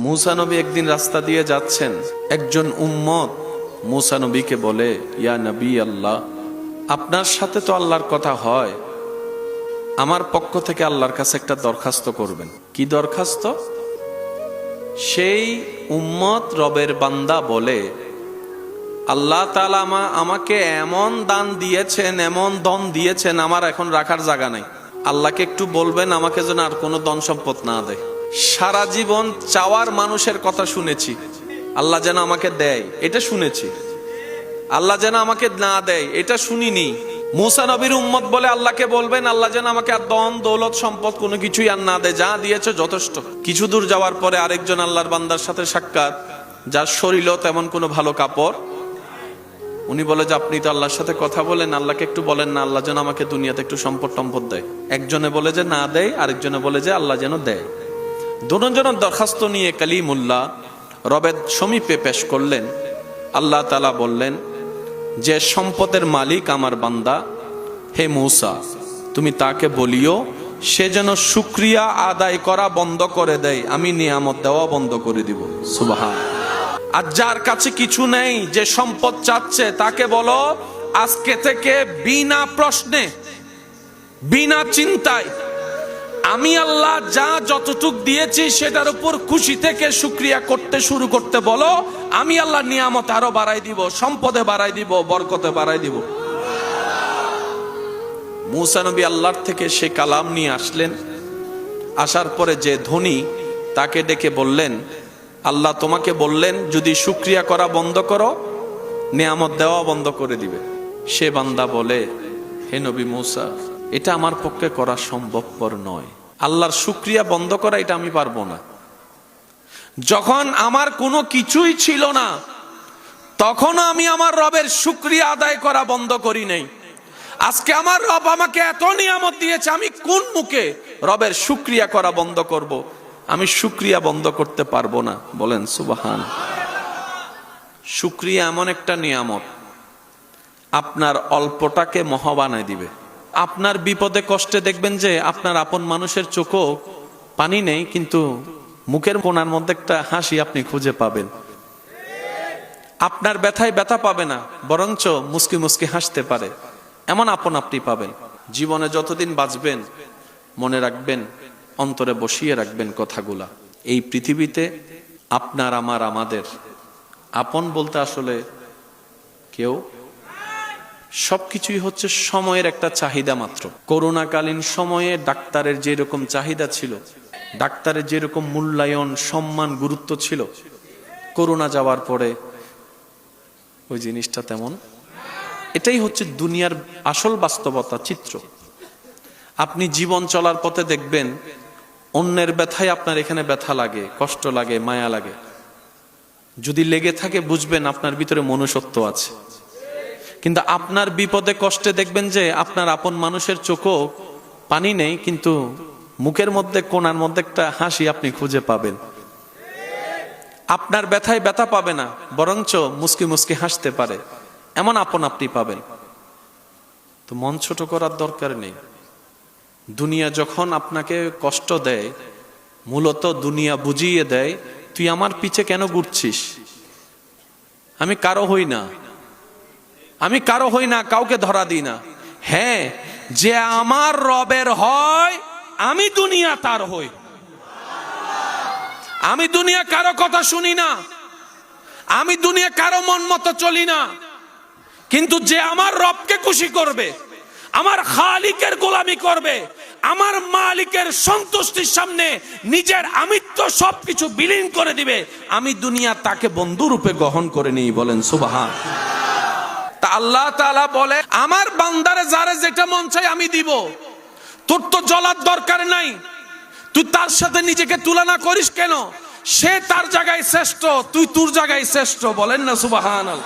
মুসা নবী একদিন রাস্তা দিয়ে যাচ্ছেন, একজন উম্মত মুসা নবীকে বলে, ইয়া নবী আল্লাহ, আপনার সাথে তো আল্লাহর কথা হয়, আমার পক্ষ থেকে আল্লাহর কাছে একটা দরখাস্ত করবেন। কি দরখাস্ত? সেই উম্মত রবের বান্দা বলে, আল্লাহ তাআলা আমাকে এমন দান দিয়েছেন, এমন ধন দিয়েছেন, আমার এখন রাখার জায়গা নাই। আল্লাহকে একটু বলবেন আমাকে যেন আর কোনো ধন সম্পদ না দেয়। সারা জীবন চাওয়ার মানুষের কথা শুনেছি, আল্লাহ যেন আমাকে দেয় এটা শুনেছি, আল্লাহ যেন আমাকে না দেয় এটা শুনিনি। মুসা নবীর উম্মত বলে আল্লাহকে বলবেন আল্লাহ যেন আমাকে আর ধন দৌলত সম্পদ কোনো কিছুই আর না দেয়, যা দিয়েছে যথেষ্ট। কিছু দূর যাওয়ার পরে আরেকজন আল্লাহর বান্দার সাথে সাক্ষাৎ, যার শরীরও তেমন কোনো ভালো কাপড়। উনি বলে যে আপনি তো আল্লাহর সাথে কথা বলেন, আল্লাহকে একটু বলেন না আল্লাহ যেন আমাকে দুনিয়াতে একটু সম্পদ টম্পদ দেয়। একজনে বলে যে না দেয়, আরেকজনে বলে যে আল্লাহ যেন দেয়। দুজনের দরখাস্ত নিয়ে কালিমুল্লাহ রবের সমীপে পেশ করলেন। আল্লাহ তাআলা বললেন যে সম্পদের মালিক আমার বান্দা, হে মূসা তুমি তাকে বলিও সে যেন শুকরিয়া আদায় করা বন্ধ করে দেয়, আমি নিয়ামত দেওয়া বন্ধ করে দিব। সুবহান। আর যার কাছে কিছু নেই, যে সম্পদ চাচ্ছে, তাকে বলো আজকে থেকে বিনা প্রশ্নে বিনা চিন্তায় আমি আল্লাহ যা যতটুক দিয়েছি সেটার উপর খুশি থেকে শুকরিয়া করতে শুরু করতে বলো। আমি আল্লাহ নিয়ামত আরো বাড়াই দিব, সম্পদে বাড়াই দিব, বরকতে বাড়াই দিব। মুসা নবী আল্লাহর থেকে সে কালাম নিয়ে আসলেন। আসার পরে যে ধনী তাকে ডেকে বললেন, আল্লাহ তোমাকে বললেন যদি শুকরিয়া করা বন্ধ করো নিয়ামত দেওয়া বন্ধ করে দিবে। সে বান্দা বলে, হে নবী মুসা, এটা আমার পক্ষে করা সম্ভবপর নয়, আল্লাহর শুকরিয়া বন্ধ করা এটা আমি পারবো না। যখন আমার কোনো কিছুই ছিল না তখন আমি আমার রবের শুকরিয়া আদায় করা বন্ধ করি নাই। আজকে আমার রব আমাকে এত নিয়ামত দিয়েছে, আমি কোন মুখে রবের শুকরিয়া করা বন্ধ করব? আমি শুকরিয়া বন্ধ করতে পারবো না। বলেন সুবহান। শুকরিয়া এমন একটা নিয়ামত আপনার অল্পটাকে মহা বানায় দিবে। আপনার বিপদে কষ্টে দেখবেন যে আপনার আপন মানুষের চোখও পানি নেই, কিন্তু মুখের কোণার মধ্যে একটা হাসি আপনি খুঁজে পাবেন। আপনার ব্যথায় ব্যথা পাবে না, বরঞ্চ মুস্কি মুস্কি হাসতে পারে, এমন আপন আপনি পাবেন। জীবনে যতদিন বাঁচবেন মনে রাখবেন, অন্তরে বসিয়ে রাখবেন কথাগুলা। এই পৃথিবীতে আপনার আমার আমাদের আপন বলতে আসলে কেউ, সবকিছুই হচ্ছে সময়ের একটা চাহিদা মাত্র। করোনাকালীন সময়ে ডাক্তারের যেরকম চাহিদা ছিল, ডাক্তারের যেরকম মূল্যায়ন সম্মান গুরুত্ব ছিল, করোনা যাওয়ার পরে ওই জিনিসটা তেমন। এটাই হচ্ছে দুনিয়ার আসল বাস্তবতা চিত্র। আপনি জীবন চলার পথে দেখবেন অন্যের ব্যথায় আপনার এখানে ব্যথা লাগে, কষ্ট লাগে, মায়া লাগে। যদি লেগে থাকে বুঝবেন আপনার ভিতরে মনুষ্যত্ব আছে। কিন্তু আপনার বিপদে কষ্টে দেখবেন যে আপনার আপন মানুষের চোখও পানি নেই, কিন্তু মুখের মধ্যে কোণার মধ্যে একটা হাসি আপনি খুঁজে পাবেন। আপনার ব্যথায় ব্যথা পাবে না, বরঞ্চ মুস্কি মুস্কি হাসতে পারে, এমন আপন আপনি পাবেন। তো মন ছোট করার দরকার নেই। দুনিয়া যখন আপনাকে কষ্ট দেয়, মূলত দুনিয়া বুঝিয়ে দেয় তুই আমার পিছে কেন ঘুরছিস, আমি কারো হই না, আমি কারো হই না, কাউকে ধরা দিই না। হ্যাঁ, যে আমার রবের হয় আমি দুনিয়া তার হই। আমি দুনিয়া কারো কথা শুনি না, আমি দুনিয়া কারো মন মতো চলি না। কিন্তু যে আমার রবকে খুশি করবে, আমার খালিকের গোলামি করবে, আমার মালিকের সন্তুষ্টির সামনে নিজের আমিত্ব সবকিছু বিলীন করে দিবে, আমি দুনিয়া তাকে বন্ধু রূপে গ্রহণ করে নিই। বলেন সুবহান। তা আল্লাহ তাআলা বলে আমার বান্দারে যারে যেটা মন চাই আমি দিব। তোর তো জ্বলার দরকার নাই, তুই তার সাথে নিজেকে তুলনা করিস কেন? সে তার জায়গায় শ্রেষ্ঠ, তুই তোর জায়গায় শ্রেষ্ঠ। বলেন না সুবহানাল্লাহ।